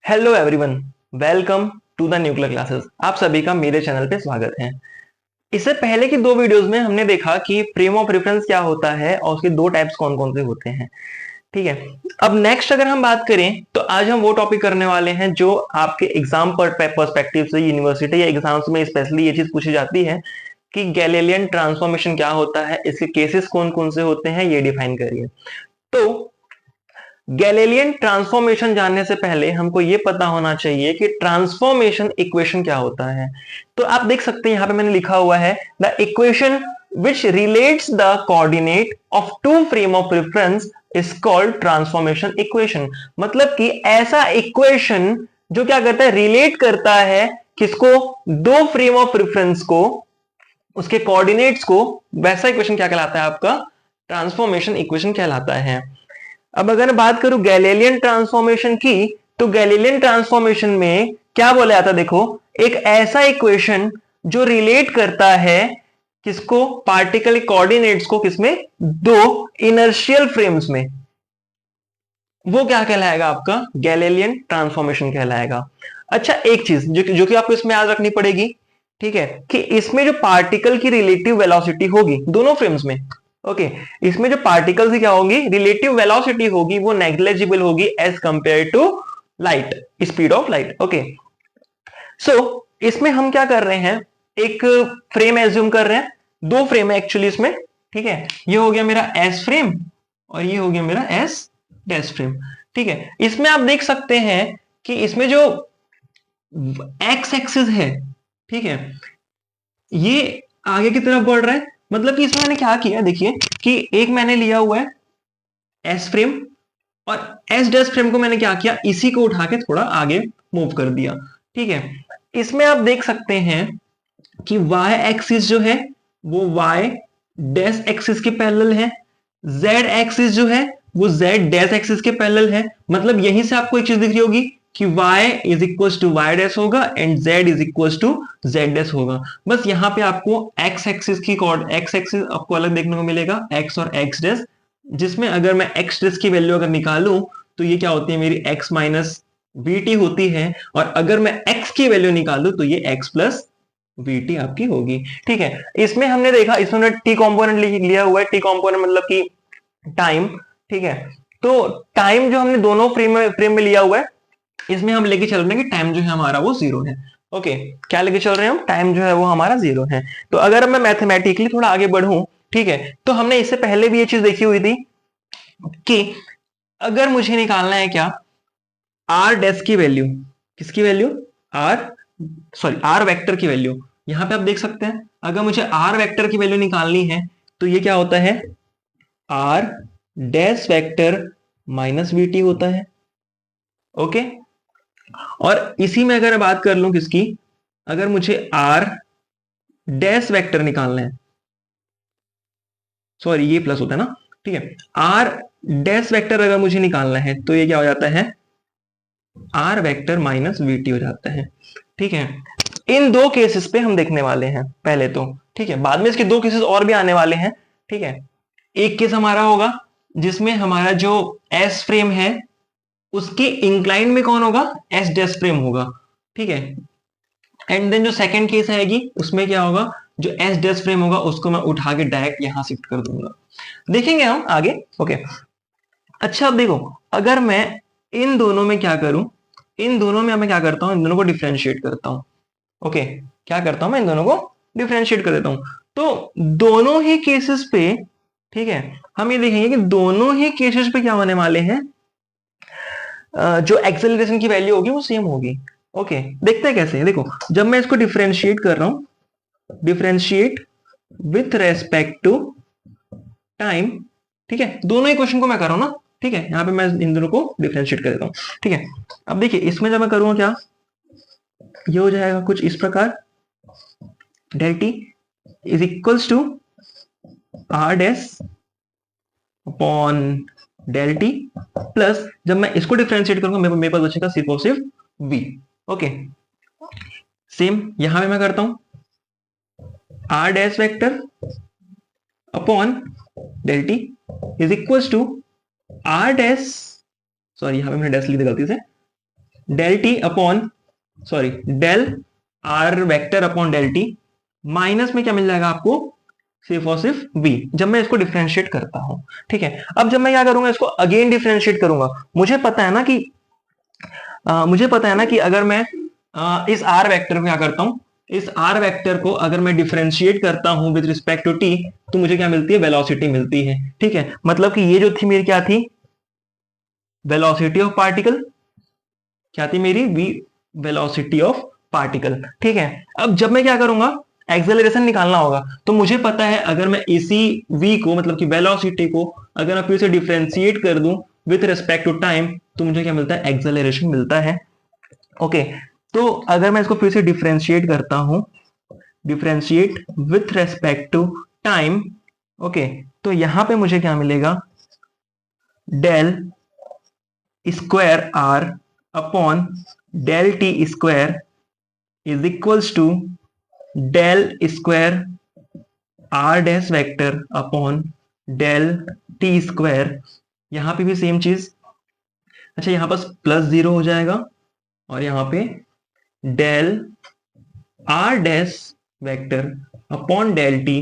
Hello everyone, welcome to the nuclear classes. आप सभी का मेरे चैनल पे स्वागत है। इससे पहले की दो वीडियोस में हमने देखा कि फ्रेम ऑफ रेफरेंस क्या होता है और उसके दो टाइप्स कौन कौन से होते हैं। ठीक है, अब नेक्स्ट अगर हम बात करें तो आज हम वो टॉपिक करने वाले हैं जो आपके एग्जाम पर्सपेक्टिव से यूनिवर्सिटी या एग्जाम्स में स्पेशली ये चीज पूछी जाती है कि गैलीलियन ट्रांसफॉर्मेशन क्या होता है, इसके केसेस कौन कौन से होते हैं, ये डिफाइन करिए। तो गैलीलियन ट्रांसफॉर्मेशन जानने से पहले हमको यह पता होना चाहिए कि ट्रांसफॉर्मेशन इक्वेशन क्या होता है। तो आप देख सकते हैं यहां पे मैंने लिखा हुआ है the equation which relates the coordinate of two frame of reference is called transformation equation। मतलब कि ऐसा इक्वेशन जो क्या करता है, रिलेट करता है किसको, दो फ्रेम ऑफ रेफरेंस को, उसके कोऑर्डिनेट्स को, वैसा इक्वेशन क्या कहलाता है, आपका ट्रांसफॉर्मेशन इक्वेशन कहलाता है। अब अगर मैं बात करूं गैलीलियन ट्रांसफॉर्मेशन की, तो गैलीलियन ट्रांसफॉर्मेशन में क्या बोला जाता है, देखो, एक ऐसा इक्वेशन जो रिलेट करता है किसको, पार्टिकल कोऑर्डिनेट्स को, किसमें, दो इनर्शियल फ्रेम्स में, वो क्या कहलाएगा, आपका गैलीलियन ट्रांसफॉर्मेशन कहलाएगा। अच्छा, एक चीज जो कि आपको इसमें याद रखनी पड़ेगी, ठीक है, कि इसमें जो पार्टिकल की रिलेटिव वेलोसिटी होगी दोनों फ्रेम्स में, ओके, इसमें जो पार्टिकल की क्या होगी, रिलेटिव वेलोसिटी होगी, वो नेग्लिजिबल होगी as compare to light, speed of light. Okay, so इसमें हम क्या कर रहे हैं, एक फ्रेम एज्यूम कर रहे हैं, दो फ्रेम है एक्चुअली इसमें, ठीक है, ये हो गया मेरा एस फ्रेम और ये हो गया मेरा एस डैश फ्रेम। ठीक है, इसमें आप देख सकते हैं कि इसमें जो एक्स एक्सिस है, ठीक है, ये आगे की तरफ बढ़ रहा है। मतलब कि इसमें मैंने क्या किया, देखिए कि एक मैंने लिया हुआ है एस फ्रेम और एस डैश फ्रेम को मैंने क्या किया, इसी को उठा के थोड़ा आगे मूव कर दिया। ठीक है, इसमें आप देख सकते हैं कि वाई एक्सिस जो है वो वाई डैश एक्सिस के पैरेलल है, जेड एक्सिस जो है वो जेड डैश एक्सिस के पैरेलल है। मतलब यहीं से आपको एक चीज दिख रही होगी कि y is equal to Y dash होगा and z is equal to z dash होगा। बस यहाँ पे आपको x एक्सिस की x एक्सिस आपको अलग देखने को मिलेगा, x और x डैश, जिसमें अगर मैं x डैश की वैल्यू अगर निकालूं तो ये क्या होती है, मेरी x माइनस वीटी होती है, और अगर मैं x की वैल्यू निकालूं तो ये x प्लस वीटी आपकी होगी। ठीक है, इसमें हमने देखा, इसमें हमने टी कॉम्पोनेंट लिया हुआ है, टी कॉम्पोनेंट मतलब कि टाइम। ठीक है, तो टाइम जो हमने दोनों फ्रेम में लिया हुआ है, इसमें हम लेके चल रहे हैं कि टाइम जो है हमारा वो जीरो है। ओके, क्या लेके चल रहे हैं हम, टाइम जो है वो हमारा जीरो है। तो अगर मैं मैथमेटिकली थोड़ा आगे बढ़ूं, ठीक है, तो हमने इससे पहले भी ये चीज देखी हुई थी कि अगर मुझे निकालना है क्या, आर डैश की वैल्यू, किसकी value, R, sorry R vector की वैल्यू। यहां पे आप देख सकते हैं अगर मुझे आर वेक्टर की वैल्यू निकालनी है तो ये क्या होता है, R dash vector minus VT होता है। ओके, और इसी में अगर बात कर लूं किसकी, अगर मुझे आर डैश वेक्टर निकालना है, सॉरी ये प्लस होता है ना, ठीक है, आर डैश वेक्टर अगर मुझे निकालना है तो ये क्या हो जाता है, आर वेक्टर माइनस वीटी हो जाता है। ठीक है, इन दो केसेस पे हम देखने वाले हैं पहले तो, ठीक है, बाद में इसके दो केसेस और भी आने वाले हैं। ठीक है, एक केस हमारा होगा जिसमें हमारा जो एस फ्रेम है उसके इंक्लाइन में कौन होगा, एस डैश फ्रेम होगा। ठीक है, एंड देन जो सेकंड केस आएगी उसमें क्या होगा, जो एस डैश फ्रेम होगा उसको मैं उठा के डायरेक्ट यहां शिफ्ट कर दूंगा, देखेंगे हम आगे। ओके, अच्छा अब देखो, अगर मैं इन दोनों में क्या करूं, इन दोनों में मैं क्या करता हूं, इन दोनों को डिफ्रेंशिएट करता हूं। ओके, क्या करता हूं मैं, इन दोनों को डिफ्रेंशिएट कर देता हूं। तो दोनों ही केसेस पे, ठीक है, हम ये देखेंगे कि दोनों ही केसेस पे क्या होने वाले हैं, जो एक्सेलरेशन की वैल्यू होगी वो सेम होगी। ओके, देखते हैं कैसे, देखो जब मैं इसको डिफरेंशिएट कर रहा हूं, differentiate with respect to time, ठीक है, दोनों इक्वेशन को मैं कर रहा हूं ना, ठीक है, यहां पे मैं इन दोनों को डिफरेंशिएट कर देता हूं। ठीक है, अब देखिए इसमें जब मैं करूंगा क्या, ये हो जाएगा कुछ इस प्रकार, del T is equals to R dash upon del T plus, जब मैं इसको डिफरेंशिएट करूंगा मेरे पास बचेगा सिर्फ और सिर्फ v। ओके, सेम यहां पे मैं करता हूं, R dash vector upon del T is equals to R dash, sorry यहां पे मैंने डैश लिख दिया गलती से, del T upon sorry del R vector upon del T minus में क्या मिल जाएगा आपको, सिर्फ और सिर्फ v, जब मैं इसको डिफरेंशिएट करता हूं। ठीक है, अब जब मैं क्या करूंगा, इसको अगेन डिफरेंशिएट करूंगा। मुझे पता है ना कि अगर मैं इस r वेक्टर को क्या करता हूं, इस r वेक्टर को अगर मैं डिफरेंशिएट करता हूं विद रिस्पेक्ट टू t, तो मुझे क्या मिलती है, वेलोसिटी मिलती है। ठीक है, मतलब कि ये जो थी मेरी क्या थी, वेलोसिटी ऑफ पार्टिकल, क्या थी मेरी, v वेलोसिटी ऑफ पार्टिकल। ठीक है, अब जब मैं क्या करूंगा, एक्सेलरेशन निकालना होगा, तो मुझे पता है अगर मैं इसी v को मतलब कि वेलोसिटी को अगर मैं फिर से डिफरेंशिएट कर दूं विथ रिस्पेक्ट टू टाइम, तो मुझे क्या मिलता है, एक्सेलरेशन मिलता है। ओके, तो अगर मैं इसको फिर से डिफरेंशिएट करता हूं, differentiate with respect to time, okay, तो यहां पे मुझे क्या मिलेगा, del square R upon del T square is equals to del square R dash vector upon del T square. यहां पे भी सेम चीज, अच्छा यहां पास प्लस 0 हो जाएगा और यहां पे del R dash vector upon del T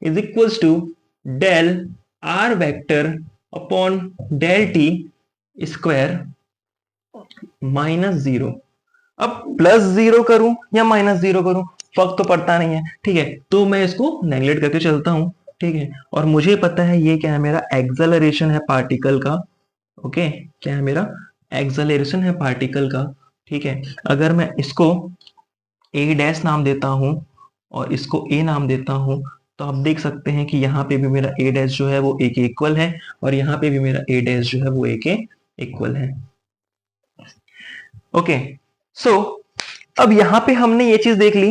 is equals to del R vector upon del T square minus 0। अब प्लस 0 करूं या माइनस 0 करूं, फर्क तो पड़ता नहीं है। ठीक है, तो मैं इसको नेगलेक्ट करके चलता हूं। ठीक है, और मुझे पता है ये क्या है, मेरा एक्सेलरेशन है पार्टिकल का। ओके, क्या है मेरा, एक्सेलरेशन है पार्टिकल का। ठीक है, अगर मैं इसको ए डैश नाम देता हूं और इसको ए नाम देता हूं, तो आप देख सकते हैं कि यहाँ पे भी मेरा ए डैश जो है वो ए के इक्वल है और यहाँ पे भी मेरा ए डैश जो है वो ए के इक्वल है। ओके, सो अब यहाँ पे हमने ये चीज देख ली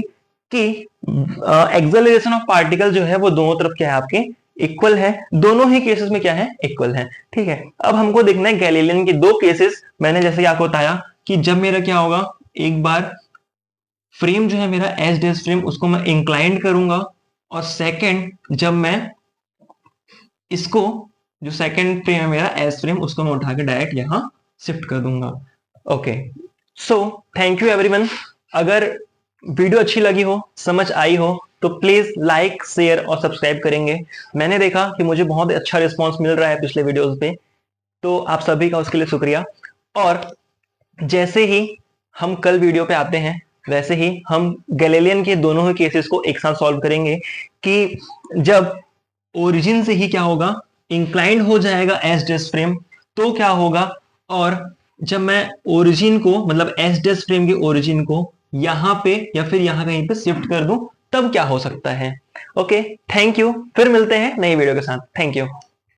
कि एक्सेलरेशन ऑफ पार्टिकल जो है वो दोनों तरफ क्या है, आपके इक्वल है, दोनों ही केसेस में क्या है, इक्वल है। ठीक है, अब हमको देखना है गैलीलियन की दो केसेस। मैंने जैसे कि आपको बताया कि जब मेरा क्या होगा, एक बार फ्रेम जो है मेरा एस डैश फ्रेम, उसको मैं इंक्लाइंड करूंगा, और सेकंड जब मैं इसको, जो सेकंड फ्रेम है मेरा एस फ्रेम, उसको मैं उठा के डायरेक्ट यहां शिफ्ट कर दूंगा। Okay, so thank you everyone. अगर वीडियो अच्छी लगी हो, समझ आई हो, तो प्लीज लाइक शेयर और सब्सक्राइब करेंगे। मैंने देखा कि मुझे बहुत अच्छा रिस्पांस मिल रहा है पिछले वीडियोस पे, तो आप सभी का उसके लिए शुक्रिया। और जैसे ही हम कल वीडियो पे आते हैं, वैसे ही हम गैलीलियन के दोनों ही केसेस को एक साथ सॉल्व करेंगे कि जब ओरिजिन से ही क्या होगा, इंक्लाइंड हो जाएगा एस डैश फ्रेम, तो क्या होगा, और जब मैं ओरिजिन को मतलब एस डैश फ्रेम के ओरिजिन को यहां पे या फिर यहां कहीं पे शिफ्ट कर दूं, तब क्या हो सकता है। ओके, थैंक यू, फिर मिलते हैं नई वीडियो के साथ। Thank you.